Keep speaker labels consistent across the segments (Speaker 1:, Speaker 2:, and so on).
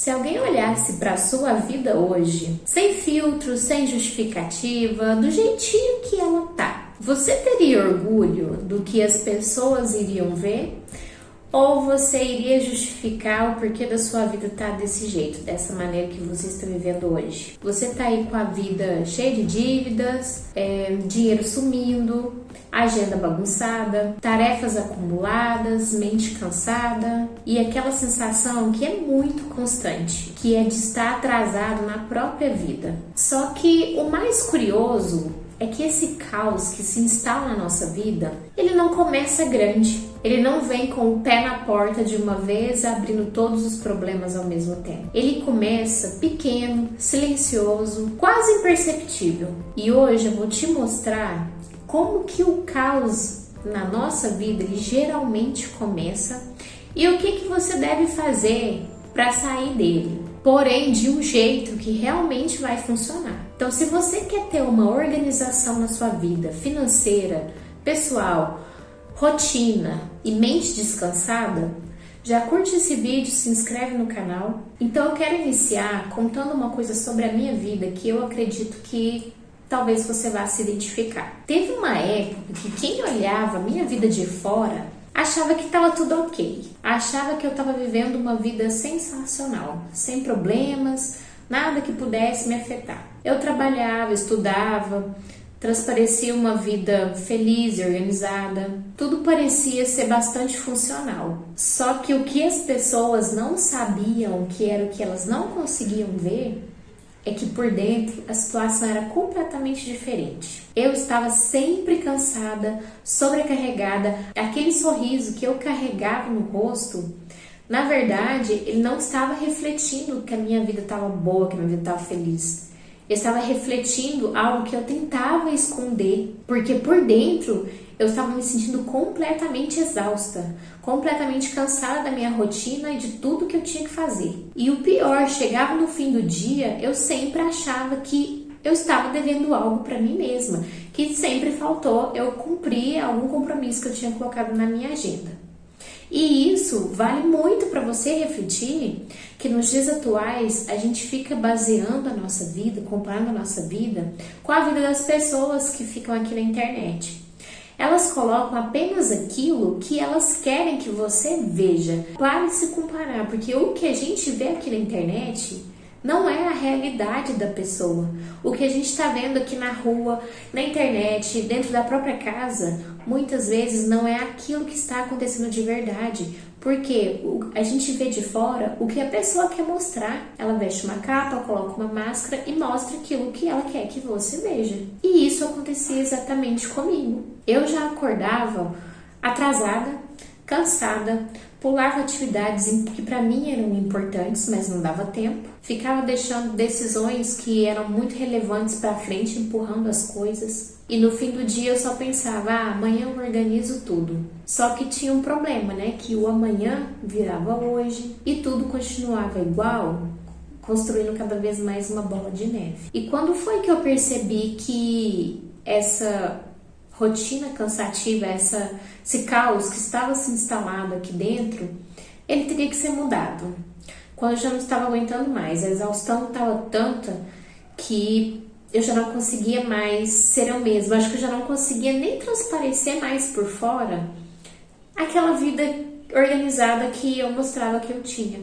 Speaker 1: Se alguém olhasse para a sua vida hoje, sem filtro, sem justificativa, do jeitinho que ela tá, você teria orgulho do que as pessoas iriam ver? Ou você iria justificar o porquê da sua vida tá desse jeito, dessa maneira que você está vivendo hoje? Você tá aí com a vida cheia de dívidas, dinheiro sumindo, agenda bagunçada, tarefas acumuladas, mente cansada e aquela sensação que é muito constante, que é de estar atrasado na própria vida. Só que o mais curioso é que esse caos que se instala na nossa vida, ele não começa grande. Ele não vem com o pé na porta de uma vez, abrindo todos os problemas ao mesmo tempo. Ele começa pequeno, silencioso, quase imperceptível. E hoje eu vou te mostrar como que o caos na nossa vida, ele geralmente começa e o que você deve fazer para sair dele. Porém, de um jeito que realmente vai funcionar. Então, se você quer ter uma organização na sua vida financeira, pessoal, rotina e mente descansada, já curte esse vídeo, se inscreve no canal. Então, eu quero iniciar contando uma coisa sobre a minha vida que eu acredito que talvez você vá se identificar. Teve uma época que quem olhava a minha vida de fora achava que estava tudo ok, achava que eu estava vivendo uma vida sensacional, sem problemas, nada que pudesse me afetar. Eu trabalhava, estudava, transparecia uma vida feliz e organizada, tudo parecia ser bastante funcional. Só que o que as pessoas não sabiam, que era o que elas não conseguiam ver, é que por dentro a situação era completamente diferente. Eu estava sempre cansada, sobrecarregada. Aquele sorriso que eu carregava no rosto, na verdade, ele não estava refletindo que a minha vida estava boa, que a minha vida estava feliz. Eu estava refletindo algo que eu tentava esconder, porque por dentro eu estava me sentindo completamente exausta, completamente cansada da minha rotina e de tudo que eu tinha que fazer. E o pior, chegava no fim do dia, eu sempre achava que eu estava devendo algo para mim mesma, que sempre faltou eu cumprir algum compromisso que eu tinha colocado na minha agenda. E isso vale muito para você refletir que nos dias atuais a gente fica baseando a nossa vida, comparando a nossa vida com a vida das pessoas que ficam aqui na internet. Elas colocam apenas aquilo que elas querem que você veja. Pare de se comparar, porque o que a gente vê aqui na internet não é a realidade da pessoa. O que a gente está vendo aqui na rua, na internet, dentro da própria casa, muitas vezes não é aquilo que está acontecendo de verdade. Porque a gente vê de fora o que a pessoa quer mostrar. Ela veste uma capa, coloca uma máscara e mostra aquilo que ela quer que você veja. E isso acontecia exatamente comigo. Eu já acordava atrasada, cansada, pulava atividades que para mim eram importantes, mas não dava tempo. Ficava deixando decisões que eram muito relevantes para frente, empurrando as coisas. E no fim do dia eu só pensava, amanhã eu organizo tudo. Só que tinha um problema, né? Que o amanhã virava hoje e tudo continuava igual, construindo cada vez mais uma bola de neve. E quando foi que eu percebi que essa rotina cansativa, esse caos que estava se instalado aqui dentro, ele teria que ser mudado? Quando eu já não estava aguentando mais, a exaustão estava tanta que eu já não conseguia mais ser eu mesma. Acho que eu já não conseguia nem transparecer mais por fora aquela vida organizada que eu mostrava que eu tinha.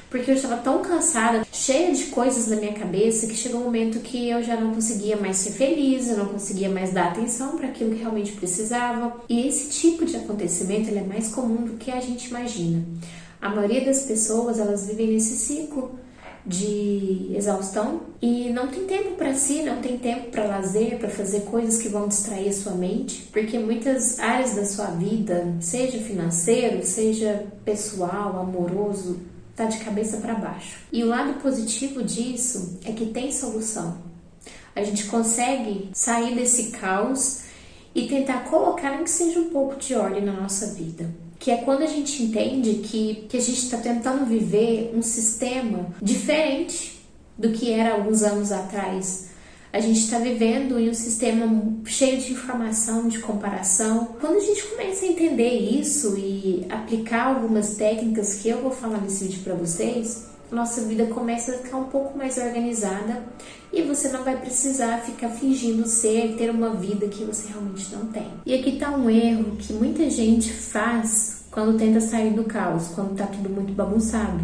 Speaker 1: Porque eu estava tão cansada, cheia de coisas na minha cabeça, que chegou um momento que eu já não conseguia mais ser feliz, eu não conseguia mais dar atenção para aquilo que realmente precisava. E esse tipo de acontecimento ele é mais comum do que a gente imagina. A maioria das pessoas, elas vivem nesse ciclo de exaustão e não tem tempo para si, não tem tempo para lazer, para fazer coisas que vão distrair a sua mente, porque muitas áreas da sua vida, seja financeiro, seja pessoal, amoroso, tá de cabeça para baixo. E o lado positivo disso é que tem solução. A gente consegue sair desse caos e tentar colocar nem que seja um pouco de ordem na nossa vida. Que é quando a gente entende que a gente está tentando viver um sistema diferente do que era alguns anos atrás. A gente está vivendo em um sistema cheio de informação, de comparação. Quando a gente começa a entender isso e aplicar algumas técnicas que eu vou falar nesse vídeo para vocês, nossa vida começa a ficar um pouco mais organizada e você não vai precisar ficar fingindo ter uma vida que você realmente não tem. E aqui tá um erro que muita gente faz quando tenta sair do caos, quando tá tudo muito bagunçado,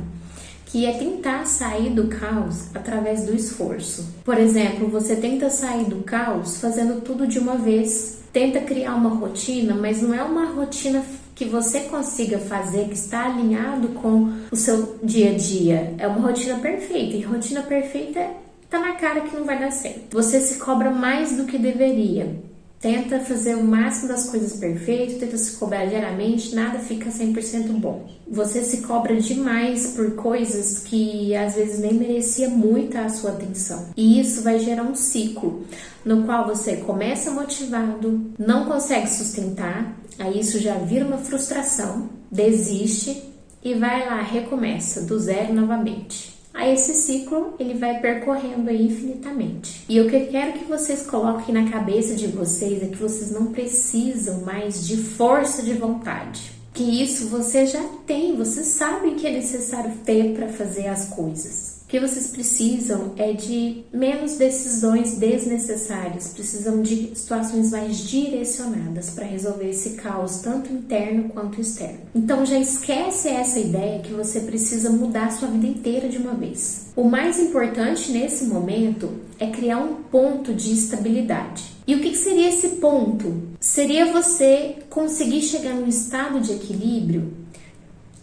Speaker 1: que é tentar sair do caos através do esforço. Por exemplo, você tenta sair do caos fazendo tudo de uma vez, tenta criar uma rotina, mas não é uma rotina que você consiga fazer, que está alinhado com o seu dia a dia. É uma rotina perfeita, e rotina perfeita tá na cara que não vai dar certo. Você se cobra mais do que deveria. Tenta fazer o máximo das coisas perfeitas, tenta se cobrar diariamente, nada fica 100% bom. Você se cobra demais por coisas que às vezes nem merecia muita a sua atenção. E isso vai gerar um ciclo no qual você começa motivado, não consegue sustentar, aí isso já vira uma frustração, desiste e vai lá, recomeça do zero novamente. Aí esse ciclo, ele vai percorrendo aí infinitamente. E o que eu quero que vocês coloquem na cabeça de vocês é que vocês não precisam mais de força de vontade. Que isso você já tem, vocês sabem que é necessário ter para fazer as coisas. O que vocês precisam é de menos decisões desnecessárias, precisam de situações mais direcionadas para resolver esse caos, tanto interno quanto externo. Então já esquece essa ideia que você precisa mudar a sua vida inteira de uma vez. O mais importante nesse momento é criar um ponto de estabilidade. E o que seria esse ponto? Seria você conseguir chegar num estado de equilíbrio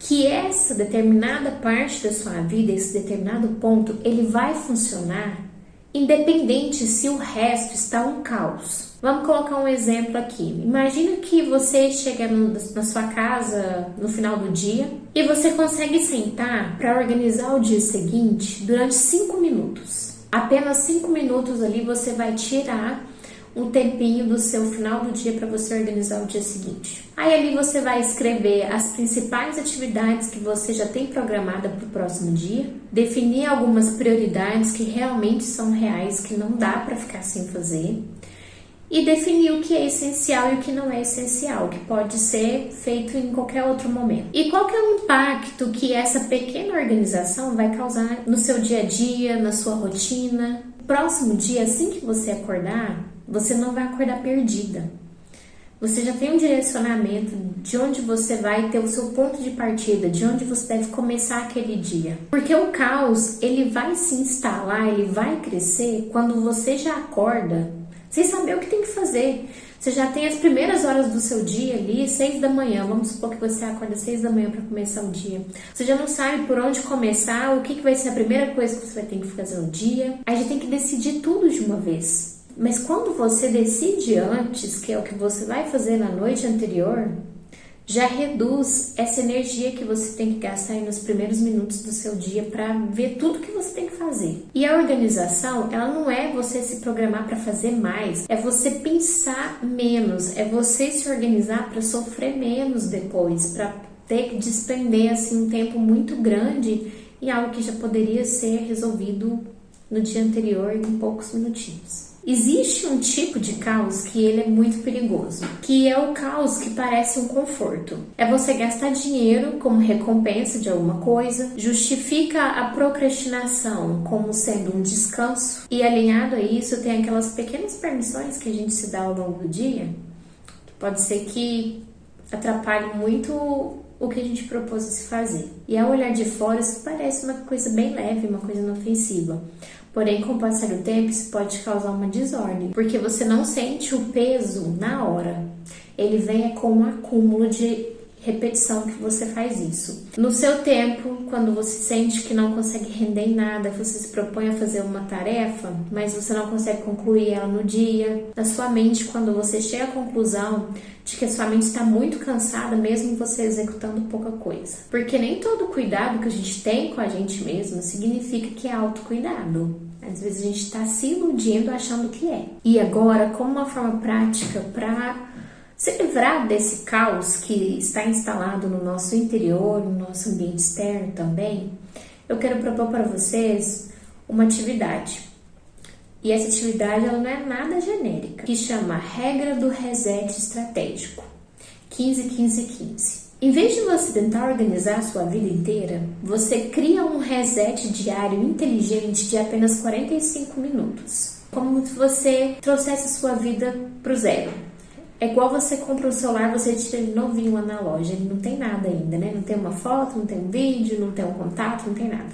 Speaker 1: que essa determinada parte da sua vida, esse determinado ponto, ele vai funcionar independente se o resto está um caos. Vamos colocar um exemplo aqui. Imagina que você chega na sua casa no final do dia e você consegue sentar para organizar o dia seguinte durante 5 minutos. Apenas 5 minutos ali você vai tirar um tempinho do seu final do dia para você organizar o dia seguinte. Aí ali você vai escrever as principais atividades que você já tem programada para o próximo dia, definir algumas prioridades que realmente são reais, que não dá para ficar sem fazer, e definir o que é essencial e o que não é essencial, que pode ser feito em qualquer outro momento. E qual que é o impacto que essa pequena organização vai causar no seu dia a dia, na sua rotina? No próximo dia, assim que você acordar, você não vai acordar perdida. Você já tem um direcionamento de onde você vai ter o seu ponto de partida, de onde você deve começar aquele dia. Porque o caos, ele vai se instalar, ele vai crescer quando você já acorda sem saber o que tem que fazer. Você já tem as primeiras horas do seu dia ali, 6 da manhã. Vamos supor que você acorda 6 da manhã para começar o dia. Você já não sabe por onde começar, o que vai ser a primeira coisa que você vai ter que fazer no dia. Aí já tem que decidir tudo de uma vez. Mas quando você decide antes, que é o que você vai fazer na noite anterior, já reduz essa energia que você tem que gastar aí nos primeiros minutos do seu dia para ver tudo que você tem que fazer. E a organização, ela não é você se programar para fazer mais, é você pensar menos, é você se organizar para sofrer menos depois, para ter que despender assim um tempo muito grande em algo que já poderia ser resolvido no dia anterior em poucos minutinhos. Existe um tipo de caos que ele é muito perigoso, que é o caos que parece um conforto. É você gastar dinheiro como recompensa de alguma coisa, justifica a procrastinação como sendo um descanso, e alinhado a isso tem aquelas pequenas permissões que a gente se dá ao longo do dia, que pode ser que atrapalhe muito o que a gente propôs a se fazer. E ao olhar de fora isso parece uma coisa bem leve, uma coisa inofensiva. Porém, com o passar do tempo, isso pode causar uma desordem, porque você não sente o peso na hora. Ele vem com um acúmulo de repetição que você faz isso. No seu tempo, quando você sente que não consegue render em nada, você se propõe a fazer uma tarefa, mas você não consegue concluir ela no dia. Na sua mente, quando você chega à conclusão de que a sua mente está muito cansada, mesmo você executando pouca coisa. Porque nem todo cuidado que a gente tem com a gente mesmo significa que é autocuidado. Às vezes a gente está se iludindo achando que é. E agora, como uma forma prática para se livrar desse caos que está instalado no nosso interior, no nosso ambiente externo também, eu quero propor para vocês uma atividade. E essa atividade ela não é nada genérica, que chama Regra do Reset Estratégico, 15-15-15. Em vez de você tentar organizar a sua vida inteira, você cria um reset diário inteligente de apenas 45 minutos. Como se você trouxesse a sua vida pro zero. É igual você compra um celular, você tira ele novinho lá na loja, ele não tem nada ainda, né? Não tem uma foto, não tem um vídeo, não tem um contato, não tem nada.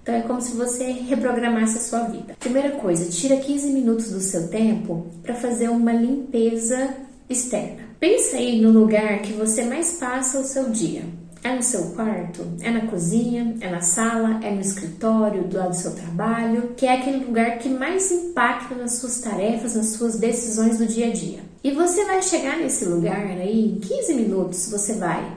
Speaker 1: Então é como se você reprogramasse a sua vida. Primeira coisa, tira 15 minutos do seu tempo para fazer uma limpeza externa. Pensa aí no lugar que você mais passa o seu dia. É no seu quarto? É na cozinha? É na sala? É no escritório? Do lado do seu trabalho? Que é aquele lugar que mais impacta nas suas tarefas, nas suas decisões do dia a dia. E você vai chegar nesse lugar aí, em 15 minutos você vai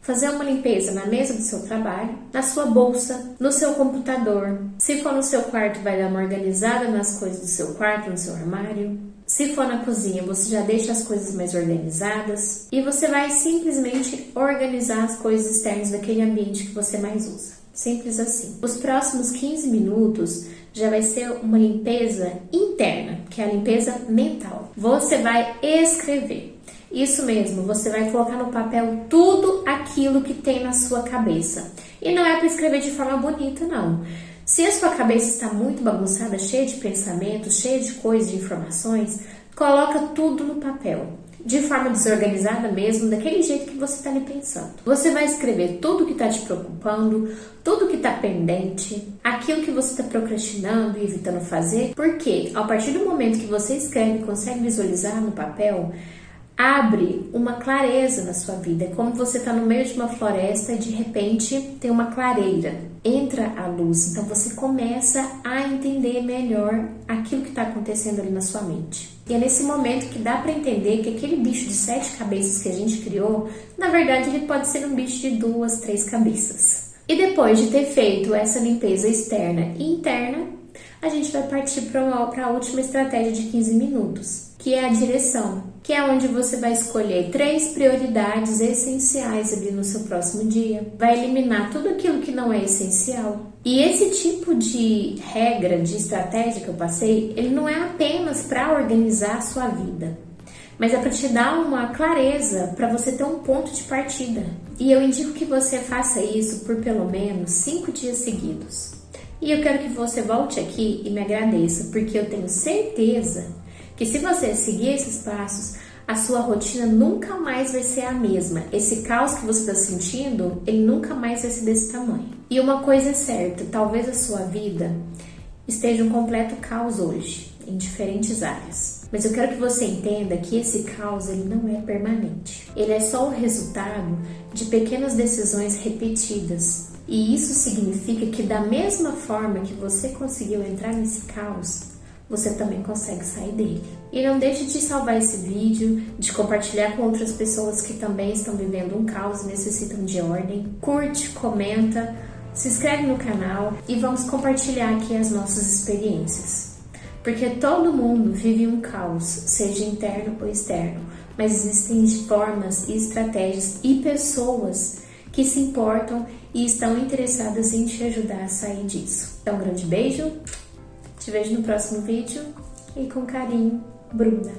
Speaker 1: fazer uma limpeza na mesa do seu trabalho, na sua bolsa, no seu computador. Se for no seu quarto, vai dar uma organizada nas coisas do seu quarto, no seu armário. Se for na cozinha, você já deixa as coisas mais organizadas e você vai simplesmente organizar as coisas externas daquele ambiente que você mais usa. Simples assim. Os próximos 15 minutos já vai ser uma limpeza interna, que é a limpeza mental. Você vai escrever. Isso mesmo, você vai colocar no papel tudo aquilo que tem na sua cabeça. E não é para escrever de forma bonita, não. Se a sua cabeça está muito bagunçada, cheia de pensamentos, cheia de coisas, de informações, coloca tudo no papel, de forma desorganizada mesmo, daquele jeito que você está ali pensando. Você vai escrever tudo que está te preocupando, tudo que está pendente, aquilo que você está procrastinando e evitando fazer, porque a partir do momento que você escreve e consegue visualizar no papel, abre uma clareza na sua vida. É como você está no meio de uma floresta e de repente tem uma clareira. Entra a luz. Então você começa a entender melhor aquilo que está acontecendo ali na sua mente. E é nesse momento que dá para entender que aquele bicho de 7 cabeças que a gente criou, na verdade ele pode ser um bicho de 2, 3 cabeças. E depois de ter feito essa limpeza externa e interna, a gente vai partir para a última estratégia de 15 minutos, que é a direção, que é onde você vai escolher 3 prioridades essenciais ali no seu próximo dia, vai eliminar tudo aquilo que não é essencial. E esse tipo de regra, de estratégia que eu passei, ele não é apenas para organizar a sua vida, mas é para te dar uma clareza, para você ter um ponto de partida. E eu indico que você faça isso por pelo menos 5 dias seguidos. E eu quero que você volte aqui e me agradeça, porque eu tenho certeza que se você seguir esses passos, a sua rotina nunca mais vai ser a mesma. Esse caos que você está sentindo, ele nunca mais vai ser desse tamanho. E uma coisa é certa, talvez a sua vida esteja um completo caos hoje, em diferentes áreas. Mas eu quero que você entenda que esse caos, ele não é permanente. Ele é só o resultado de pequenas decisões repetidas. E isso significa que da mesma forma que você conseguiu entrar nesse caos, você também consegue sair dele. E não deixe de salvar esse vídeo, de compartilhar com outras pessoas que também estão vivendo um caos e necessitam de ordem. Curte, comenta, se inscreve no canal e vamos compartilhar aqui as nossas experiências. Porque todo mundo vive um caos, seja interno ou externo, mas existem formas e estratégias e pessoas que se importam e estão interessadas em te ajudar a sair disso. Então, um grande beijo, te vejo no próximo vídeo e com carinho, Bruna.